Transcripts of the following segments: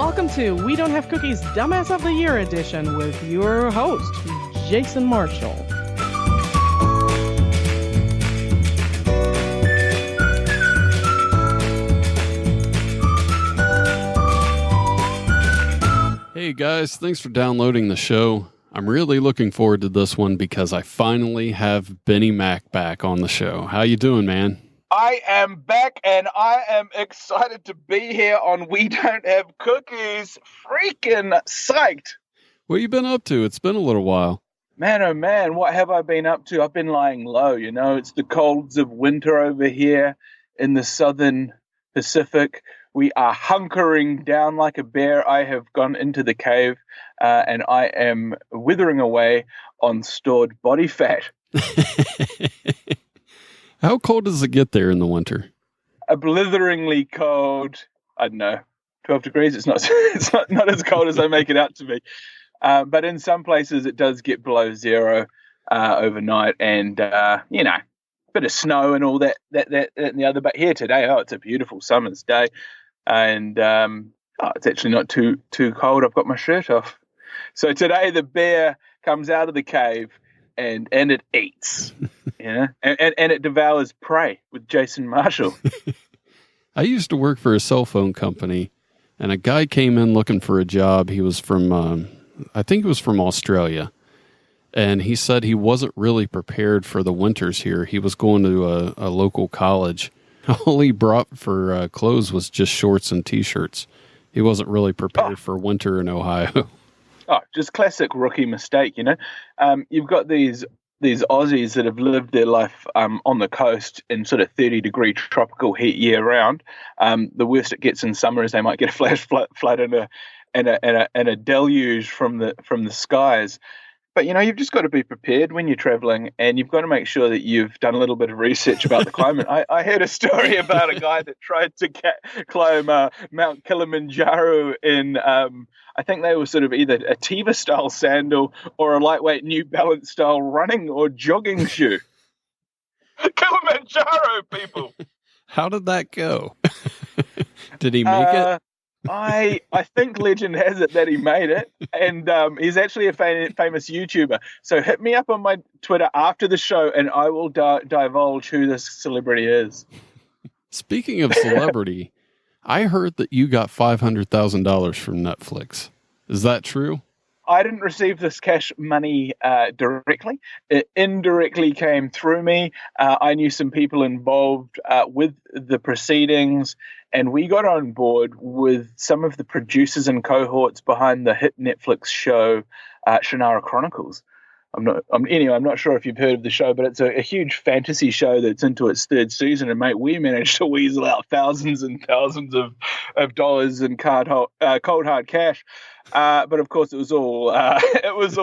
Welcome to We Don't Have Cookies Dumbass of the Year edition with your host, Jason Marshall. Hey guys, thanks for downloading the show. I'm really looking forward to this one because I finally have Benny Mack back on the show. How you doing, man? I am back and I am excited to be here on We Don't Have Cookies. Freaking psyched. What you been up to? It's been a little while. Man, oh man, what have I been up to? I've been lying low, you know. It's the colds of winter over here in the southern Pacific. We are hunkering down like a bear. I have gone into the cave and I am withering away on stored body fat. How cold does it get there in the winter? A blitheringly cold, I don't know, 12 degrees. It's not as cold as I make it out to be. But in some places it does get below zero overnight and, you know, a bit of snow and all that and the other. But here today, it's a beautiful summer's day. And it's actually not too cold. I've got my shirt off. So today the bear comes out of the cave and it eats, and it devours prey with Jason Marshall. I used to work for a cell phone company, and a guy came in looking for a job. He was from, I think he was from Australia, and he said he wasn't really prepared for the winters here. He was going to a local college. All he brought for clothes was just shorts and T-shirts. He wasn't really prepared for winter in Ohio. Oh, just classic rookie mistake, you know. You've got these Aussies that have lived their life on the coast in sort of 30-degree tropical heat year round. The worst it gets in summer is they might get a flash flood and a deluge from the skies. But, you know, you've just got to be prepared when you're traveling, and you've got to make sure that you've done a little bit of research about the climate. I heard a story about a guy that tried to climb Mount Kilimanjaro in, I think they were sort of either a Teva-style sandal or a lightweight New Balance-style running or jogging shoe. Kilimanjaro, people! How did that go? Did he make it? I think legend has it that he made it, and he's actually a famous YouTuber. So hit me up on my Twitter after the show, and I will divulge who this celebrity is. Speaking of celebrity, I heard that you got $500,000 from Netflix. Is that true? I didn't receive this cash money directly. It indirectly came through me. I knew some people involved with the proceedings, and we got on board with some of the producers and cohorts behind the hit Netflix show Shannara Chronicles. I'm not sure if you've heard of the show, but it's a huge fantasy show that's into its third season. And mate, we managed to weasel out thousands and thousands of dollars in cold hard cash. But of course, it was all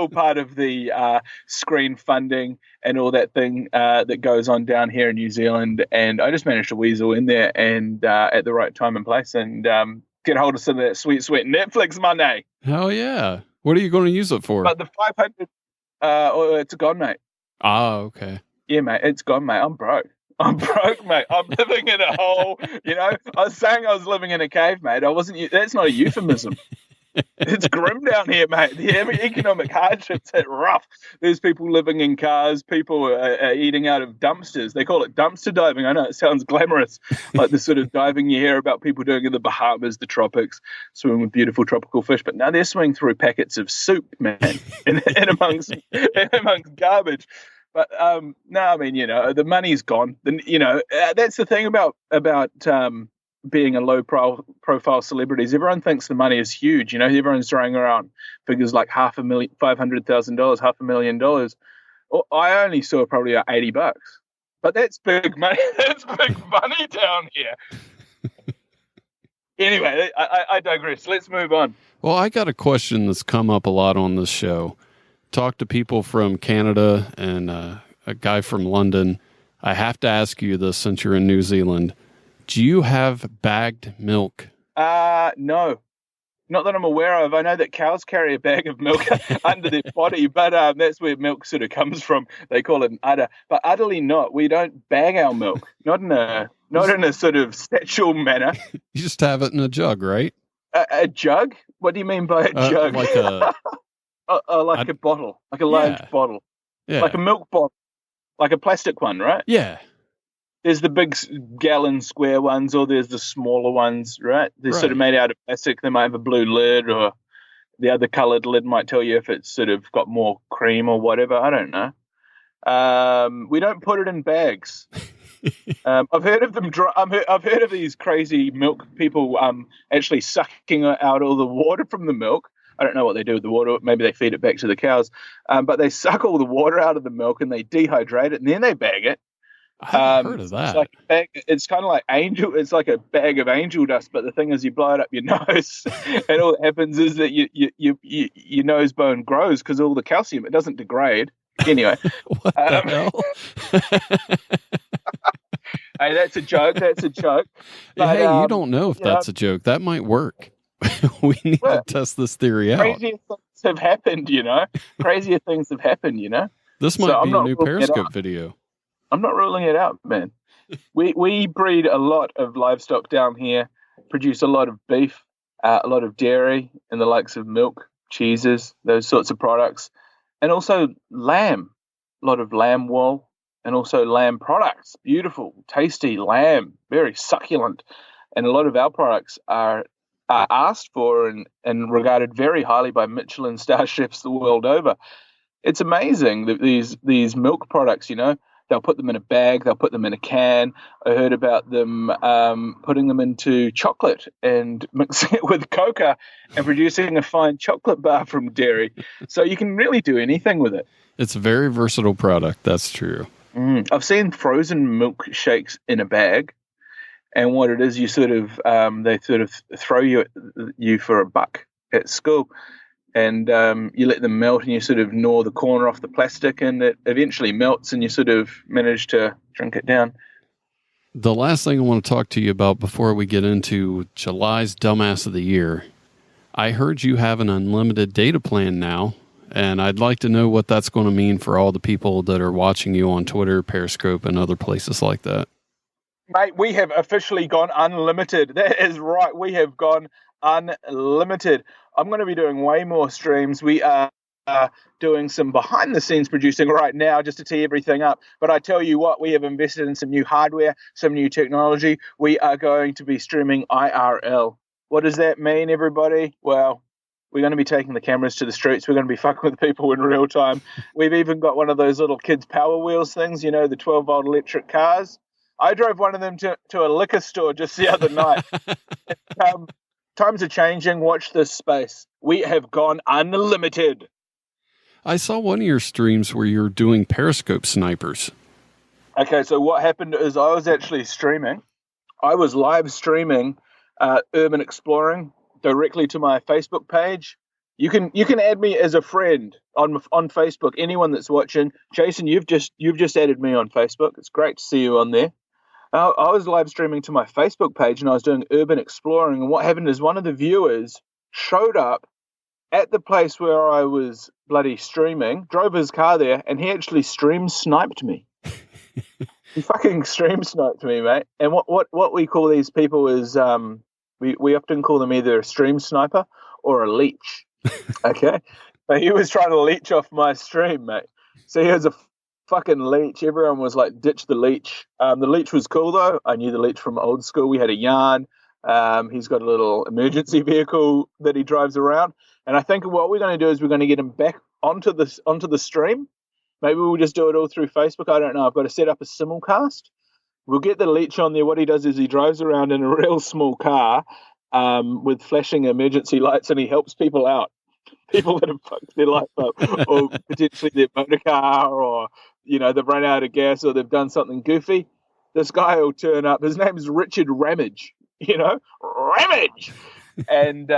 part of the screen funding and all that thing that goes on down here in New Zealand. And I just managed to weasel in there and at the right time and place and get hold of some of that sweet Netflix money. Hell yeah! What are you going to use it for? But the 500. It's gone, mate. Ah, okay. Yeah, mate, it's gone, mate. I'm broke, mate. I'm living in a hole. You know, I was saying I was living in a cave, mate. I wasn't. That's not a euphemism. It's grim down here, mate. The economic hardships hit rough. There's people living in cars. People are eating out of dumpsters. They call it dumpster diving. I know it sounds glamorous, like the sort of diving you hear about people doing in the Bahamas, the tropics, swimming with beautiful tropical fish. But now they're swimming through packets of soup, man, in amongst garbage. But no, I mean, you know, the money's gone. You know, that's the thing about being a low-profile celebrities. Everyone thinks the money is huge. You know, everyone's throwing around figures like $500,000, $500,000. Well, I only saw probably $80, but that's big money. That's big money down here. Anyway, I digress. Let's move on. Well, I got a question that's come up a lot on this show. Talk to people from Canada and a guy from London. I have to ask you this since you're in New Zealand. Do you have bagged milk? No. Not that I'm aware of. I know that cows carry a bag of milk under their body, but that's where milk sort of comes from. They call it an udder, but utterly not. We don't bag our milk, not in a sort of sexual manner. You just have it in a jug, right? A jug? What do you mean by a jug? Like a a bottle, like a large bottle, like a milk bottle, like a plastic one, right? Yeah. There's the big gallon square ones, or there's the smaller ones, right? They're sort of made out of plastic. They might have a blue lid, or the other coloured lid might tell you if it's sort of got more cream or whatever. I don't know. We don't put it in bags. I've heard of them. I've heard of these crazy milk people actually sucking out all the water from the milk. I don't know what they do with the water. Maybe they feed it back to the cows. But they suck all the water out of the milk and they dehydrate it and then they bag it. I haven't heard of that. It's kind of like It's like a bag of angel dust, but the thing is, you blow it up your nose, and all that happens is that your nose bone grows because all the calcium, it doesn't degrade. Anyway, what the hell? Hey, that's a joke. That's a joke. But, hey, you don't know if that's a joke. That might work. We need to test this theory out. Crazier things have happened, Crazier things have happened, This might be a new Periscope video. I'm not ruling it out, man. We breed a lot of livestock down here, produce a lot of beef, a lot of dairy, and the likes of milk, cheeses, those sorts of products, and also lamb, a lot of lamb wool, and also lamb products. Beautiful, tasty lamb, very succulent, and a lot of our products are asked for and regarded very highly by Michelin star chefs the world over. It's amazing that these milk products, they'll put them in a bag, they'll put them in a can. I heard about them putting them into chocolate and mixing it with cocoa and producing a fine chocolate bar from dairy. So you can really do anything with it. It's a very versatile product, that's true. I've seen frozen milkshakes in a bag. And what it is, they sort of throw you for $1 at school. And you let them melt and you sort of gnaw the corner off the plastic and it eventually melts and you sort of manage to drink it down. The last thing I want to talk to you about before we get into July's Dumbass of the Year, I heard you have an unlimited data plan now, and I'd like to know what that's going to mean for all the people that are watching you on Twitter, Periscope, and other places like that. Mate, we have officially gone unlimited. That is right. We have gone unlimited. I'm going to be doing way more streams. We are doing some behind-the-scenes producing right now just to tee everything up. But I tell you what, we have invested in some new hardware, some new technology. We are going to be streaming IRL. What does that mean, everybody? Well, we're going to be taking the cameras to the streets. We're going to be fucking with people in real time. We've even got one of those little kids' Power Wheels things, the 12-volt electric cars. I drove one of them to a liquor store just the other night. Times are changing. Watch this space. We have gone unlimited. I saw one of your streams where you're doing Periscope snipers. Okay, so what happened is I was actually streaming. I was live streaming urban exploring directly to my Facebook page. You can add me as a friend on Facebook. Anyone that's watching, Jason, you've just added me on Facebook. It's great to see you on there. I was live streaming to my Facebook page and I was doing urban exploring. And what happened is one of the viewers showed up at the place where I was bloody streaming, drove his car there, and he actually stream sniped me. He fucking stream sniped me, mate. And what we call these people is we often call them either a stream sniper or a leech. Okay, but he was trying to leech off my stream, mate. So he was a fucking leech. Everyone was like, ditch the leech. The leech was cool though. I knew the leech from old school. We had a yarn. He's got a little emergency vehicle that he drives around. And I think what we're going to do is we're going to get him back onto the stream. Maybe we'll just do it all through Facebook. I don't know. I've got to set up a simulcast. We'll get the leech on there. What he does is he drives around in a real small car with flashing emergency lights, and he helps people out. People that have fucked their life up, or potentially their motor car, or they've run out of gas, or they've done something goofy. This guy will turn up. His name is Richard Ramage. Ramage, and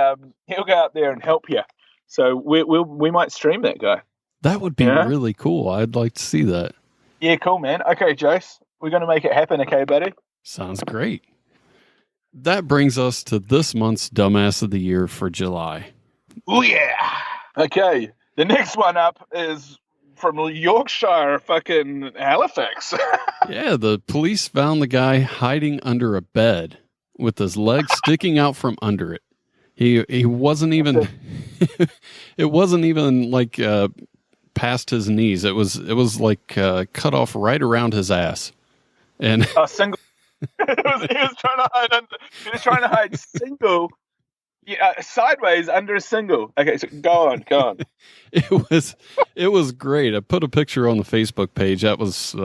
he'll go out there and help you. So we might stream that guy. That would be really cool. I'd like to see that. Yeah, cool, man. Okay, Jace, we're going to make it happen. Okay, buddy. Sounds great. That brings us to this month's Dumbass of the Year for July. Oh, yeah. Okay. The next one up is from Yorkshire-Halifax. Yeah, the police found the guy hiding under a bed with his legs sticking out from under it. He wasn't even. It wasn't even like past his knees. It was like cut off right around his ass. And a single. He was trying to hide under. He was trying to hide single. Yeah, sideways under a single. Okay, so go on. It was great. I put a picture on the Facebook page. That was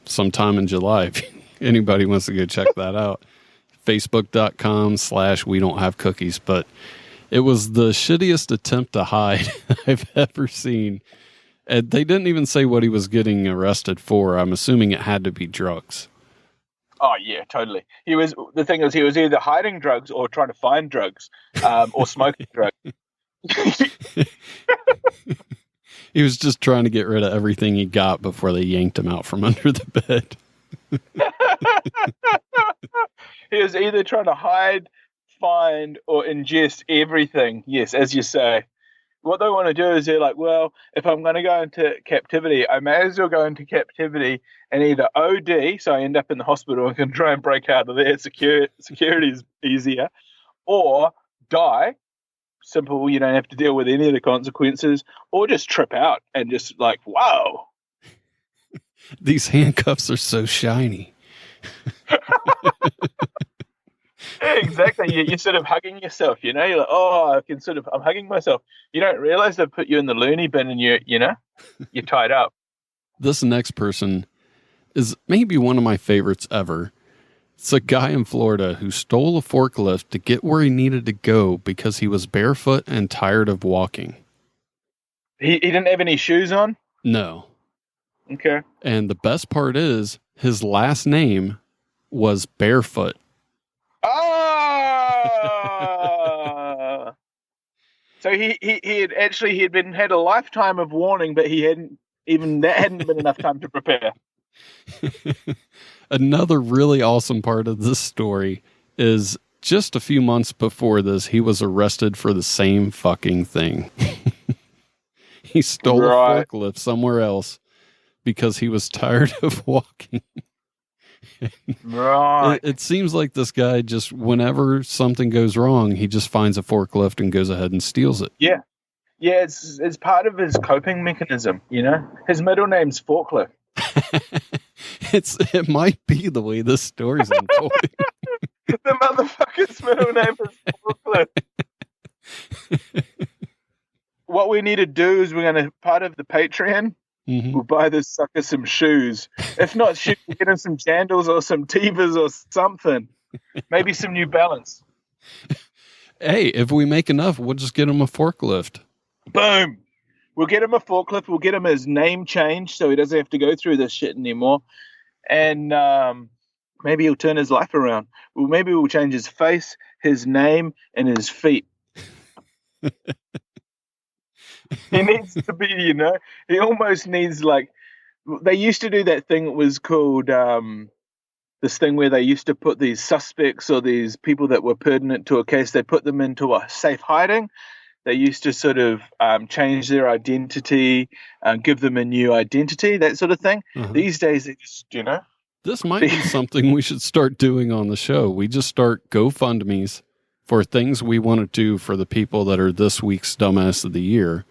sometime in July. If anybody wants to go check that out, facebook.com/we don't have cookies. But it was the shittiest attempt to hide I've ever seen. And they didn't even say what he was getting arrested for. I'm assuming it had to be drugs. Oh yeah, totally. The thing is, he was either hiding drugs or trying to find drugs, or smoking drugs. He was just trying to get rid of everything he got before they yanked him out from under the bed. He was either trying to hide, find, or ingest everything. Yes, as you say. What they want to do is they're like, well, if I'm going to go into captivity, I may as well go into captivity and either OD, so I end up in the hospital and can try and break out of there. Security is easier, or die. Simple, you don't have to deal with any of the consequences, or just trip out and just like, wow. These handcuffs are so shiny. Yeah, exactly. You're sort of hugging yourself, You're like, oh, I'm hugging myself. You don't realize they've put you in the loony bin and you're tied up. This next person is maybe one of my favorites ever. It's a guy in Florida who stole a forklift to get where he needed to go because he was barefoot and tired of walking. He didn't have any shoes on? No. Okay. And the best part is his last name was Barefoot. Oh! So he had a lifetime of warning, but hadn't been enough time to prepare. Another really awesome part of this story is just a few months before this, he was arrested for the same fucking thing. He stole a forklift somewhere else because he was tired of walking. Right. It seems like this guy just, whenever something goes wrong, he just finds a forklift and goes ahead and steals it. Yeah. Yeah, it's part of his coping mechanism, His middle name's Forklift. It might be the way this story's unfolding. The motherfucker's middle name is Forklift. What we need to do is we're going to, part of the Patreon, we'll buy this sucker some shoes. If not shoes, we'll get him some Jandals or some Tevas or something. Maybe some New Balance. Hey, if we make enough, we'll just get him a forklift. Boom. We'll get him a forklift. We'll get him his name changed so he doesn't have to go through this shit anymore. And maybe he'll turn his life around. Well, maybe we'll change his face, his name, and his feet. He needs to be, he almost needs they used to do that thing that was called this thing where they used to put these suspects or these people that were pertinent to a case, they put them into a safe hiding. They used to sort of change their identity, give them a new identity, that sort of thing. These days, they just, This might be something we should start doing on the show. We just start GoFundMes for things we want to do for the people that are this week's Dumbass of the Year.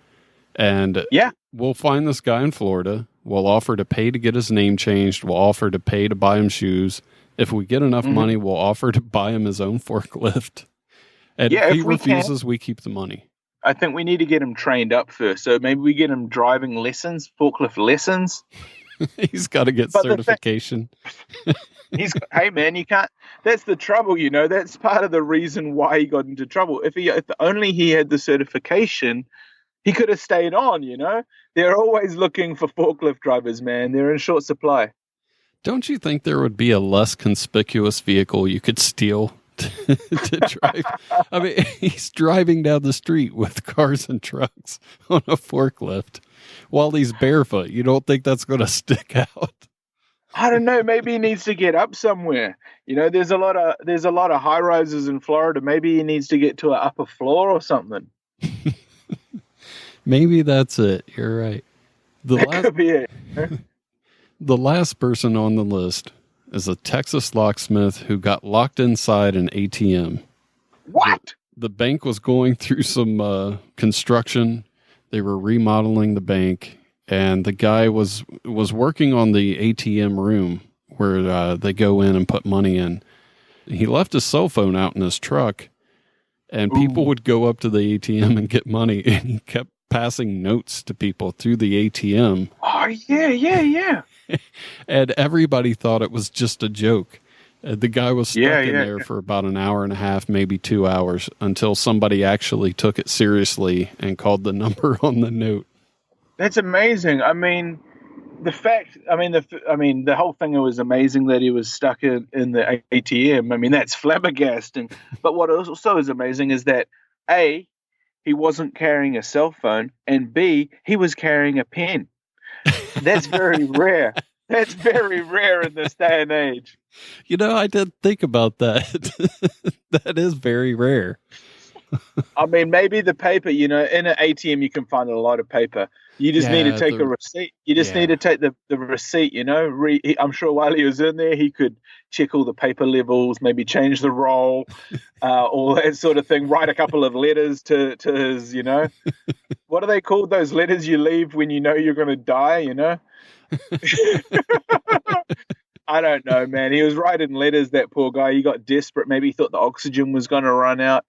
And we'll find this guy in Florida. We'll offer to pay to get his name changed. We'll offer to pay to buy him shoes. If we get enough money, we'll offer to buy him his own forklift. And if he refuses, we keep the money. I think we need to get him trained up first. So maybe we get him driving lessons, forklift lessons. He's got to get certification. Hey man, you can't. That's the trouble, That's part of the reason why he got into trouble. If only he had the certification, he could have stayed on. They're always looking for forklift drivers, man. They're in short supply. Don't you think there would be a less conspicuous vehicle you could steal to drive? I mean, he's driving down the street with cars and trucks on a forklift while he's barefoot. You don't think that's going to stick out? I don't know. Maybe he needs to get up somewhere. There's a lot of high rises in Florida. Maybe he needs to get to an upper floor or something. Maybe that's it. You're right. Could be it. The last person on the list is a Texas locksmith who got locked inside an ATM. What? The bank was going through some construction. They were remodeling the bank, and the guy was working on the ATM room where they go in and put money in. He left his cell phone out in his truck, and people would go up to the ATM and get money, and he kept passing notes to people through the ATM. Oh, yeah. And everybody thought it was just a joke. The guy was stuck in there for about an hour and a half, maybe 2 hours, until somebody actually took it seriously and called the number on the note. That's amazing. I mean, the whole thing was amazing that he was stuck in the ATM. I mean, that's flabbergasting. But what also is amazing is that A, he wasn't carrying a cell phone, and B, he was carrying a pen. That's very rare. That's very rare in this day and age. You know, I did think about that. That is very rare. I mean, maybe the paper, in an ATM, you can find a lot of paper. You just need to take a receipt. You just need to take the receipt, I'm sure while he was in there, he could check all the paper levels, maybe change the roll, all that sort of thing, write a couple of letters to his, What are they called, those letters you leave when you know you're going to die, I don't know, man. He was writing letters, that poor guy. He got desperate. Maybe he thought the oxygen was going to run out.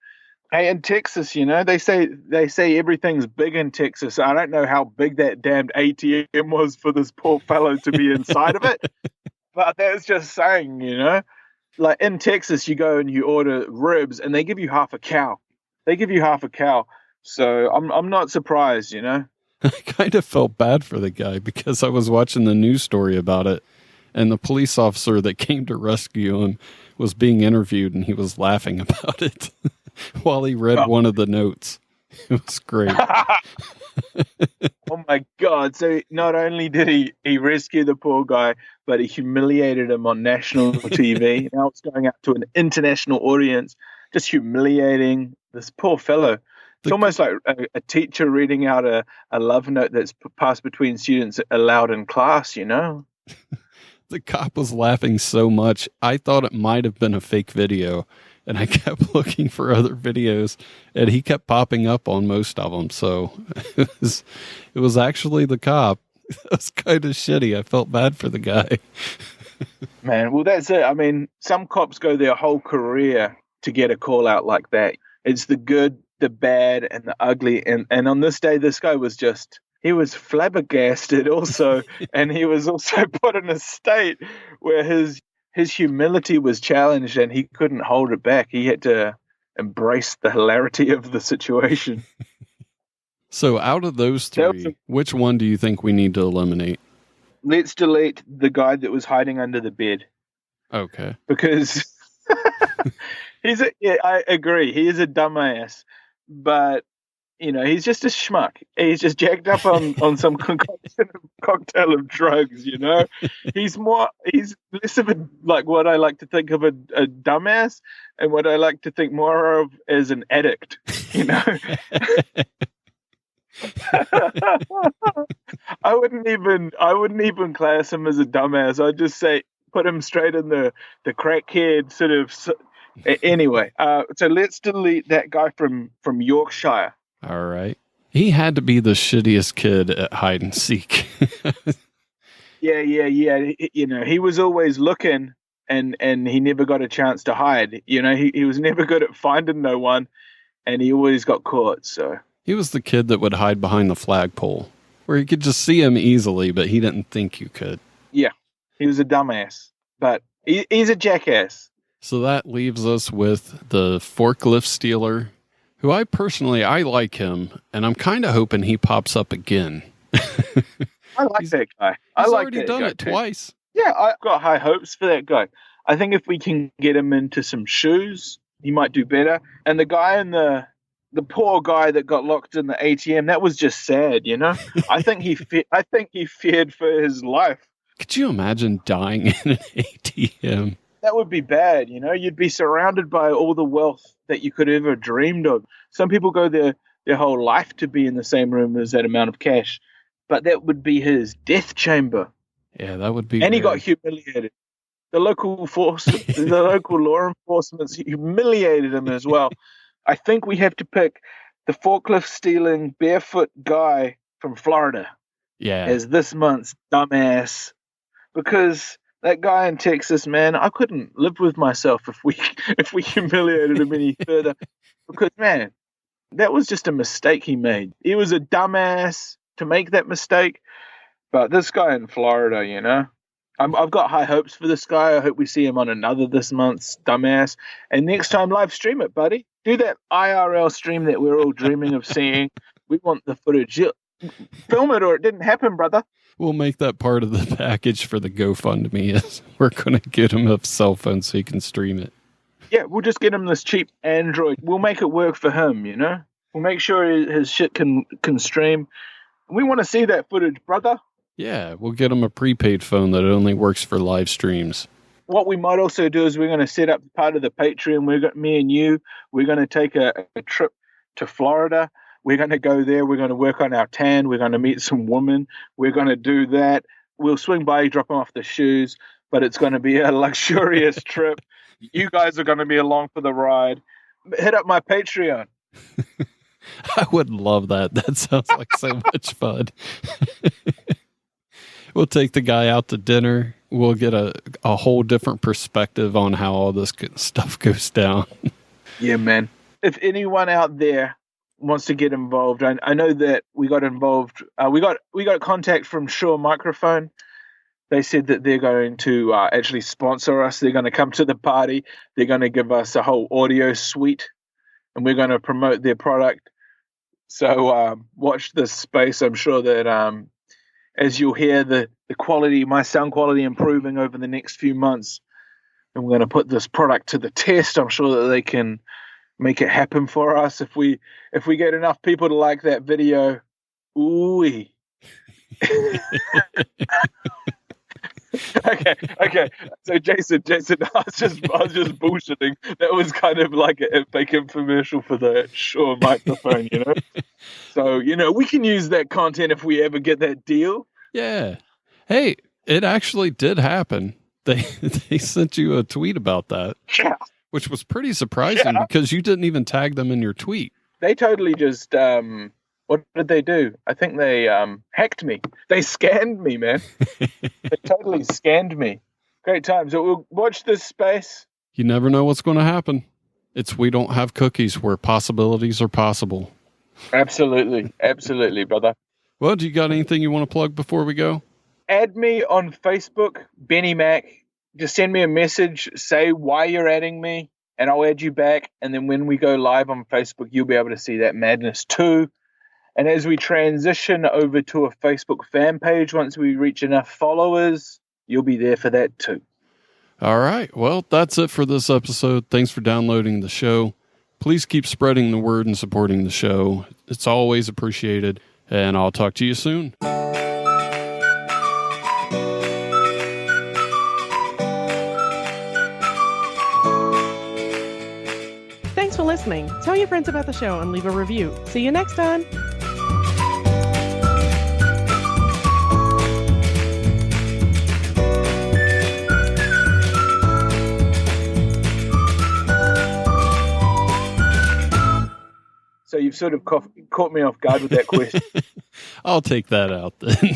Hey, in Texas, they say everything's big in Texas. I don't know how big that damned ATM was for this poor fellow to be inside of it. But that's just saying, like in Texas, you go and you order ribs and they give you half a cow. So I'm not surprised, I kind of felt bad for the guy because I was watching the news story about it, and the police officer that came to rescue him was being interviewed, and he was laughing about it while he read one of the notes. It was great. Oh my God. So not only did he rescue the poor guy, but he humiliated him on national TV. Now it's going out to an international audience, just humiliating this poor fellow. It's almost like a teacher reading out a love note that's passed between students aloud in class, The cop was laughing so much, I thought it might have been a fake video, and I kept looking for other videos, and he kept popping up on most of them, so it was actually the cop. It was kind of shitty. I felt bad for the guy. Man, well, that's it. I mean, some cops go their whole career to get a call out like that. It's the good, the bad, and the ugly, and on this day, this guy was he was flabbergasted also, and he was also put in a state where his humility was challenged and he couldn't hold it back. He had to embrace the hilarity of the situation. So out of those three, which one do you think we need to eliminate? Let's delete the guy that was hiding under the bed. Okay. Because I agree. He is a dumbass, but he's just a schmuck. He's just jacked up on some cocktail of drugs, He's less of what I like to think of a dumbass, and what I like to think more of as an addict, I wouldn't even class him as a dumbass. I'd just say put him straight in the crackhead sort of. Anyway, so let's delete that guy from Yorkshire. All right. He had to be the shittiest kid at hide and seek. Yeah. He was always looking, and he never got a chance to hide. He was never good at finding no one, and he always got caught. So he was the kid that would hide behind the flagpole, where you could just see him easily, but he didn't think you could. Yeah, he was a dumbass, but he's a jackass. So that leaves us with the forklift stealer, who I like him, and I'm kind of hoping he pops up again. I like that guy. He's already done it twice. Yeah, I've got high hopes for that guy. I think if we can get him into some shoes, he might do better. And the guy in the poor guy that got locked in the ATM, that was just sad, I think he feared for his life. Could you imagine dying in an ATM? That would be bad, You'd be surrounded by all the wealth that you could ever dreamed of. Some people go their whole life to be in the same room as that amount of cash, but that would be his death chamber. Yeah, that would be. And he got humiliated. The local law enforcement humiliated him as well. I think we have to pick the forklift stealing barefoot guy from Florida as this month's dumbass, because that guy in Texas, man, I couldn't live with myself if we humiliated him any further. Because, man, that was just a mistake he made. He was a dumbass to make that mistake. But this guy in Florida, you know, I've got high hopes for this guy. I hope we see him on another this month's dumbass. And next time, live stream it, buddy. Do that IRL stream that we're all dreaming of seeing. We want the footage. Film it or it didn't happen, brother. We'll make that part of the package for the GoFundMe. Is we're going to get him a cell phone so he can stream it. Yeah, we'll just get him this cheap Android. We'll make it work for him, you know? We'll make sure his shit can stream. We want to see that footage, brother. Yeah, we'll get him a prepaid phone that only works for live streams. What we might also do is we're going to set up part of the Patreon. Me and you, we're going to take a trip to Florida. We're going to go there. We're going to work on our tan. We're going to meet some women. We're going to do that. We'll swing by, drop them off the shoes, but it's going to be a luxurious trip. You guys are going to be along for the ride. Hit up my Patreon. I would love that. That sounds like so much fun. We'll take the guy out to dinner. We'll get a whole different perspective on how all this stuff goes down. Yeah, man. If anyone out there wants to get involved, I know that we got involved. We got contact from Shure Microphone. They said that they're going to actually sponsor us. They're going to come to the party. They're going to give us a whole audio suite, and we're going to promote their product. So watch this space. I'm sure that as you'll hear the quality, my sound quality improving over the next few months, and we're going to put this product to the test. I'm sure that they can make it happen for us if we get enough people to like that video. Ooh. Okay. So Jason, I was just bullshitting. That was kind of like a fake infomercial for the Shure Microphone, you know. So, you know, we can use that content if we ever get that deal. Yeah. Hey, it actually did happen. They sent you a tweet about that. Yeah. Which was pretty surprising because you didn't even tag them in your tweet. They totally just what did they do? I think they hacked me. They scanned me, man. They totally scanned me. Great time. So we'll watch this space. You never know what's going to happen. It's We Don't Have Cookies, where possibilities are possible. Absolutely, brother. Well, do you got anything you want to plug before we go? Add me on Facebook, Benny Mack. Just send me a message, say why you're adding me, and I'll add you back. And then when we go live on Facebook, you'll be able to see that madness too. And as we transition over to a Facebook fan page, once we reach enough followers, you'll be there for that too. All right. Well, that's it for this episode. Thanks for downloading the show. Please keep spreading the word and supporting the show. It's always appreciated. And I'll talk to you soon. Thanks for listening. Tell your friends about the show and leave a review. See you next time. So you've sort of caught me off guard with that question. I'll take that out then.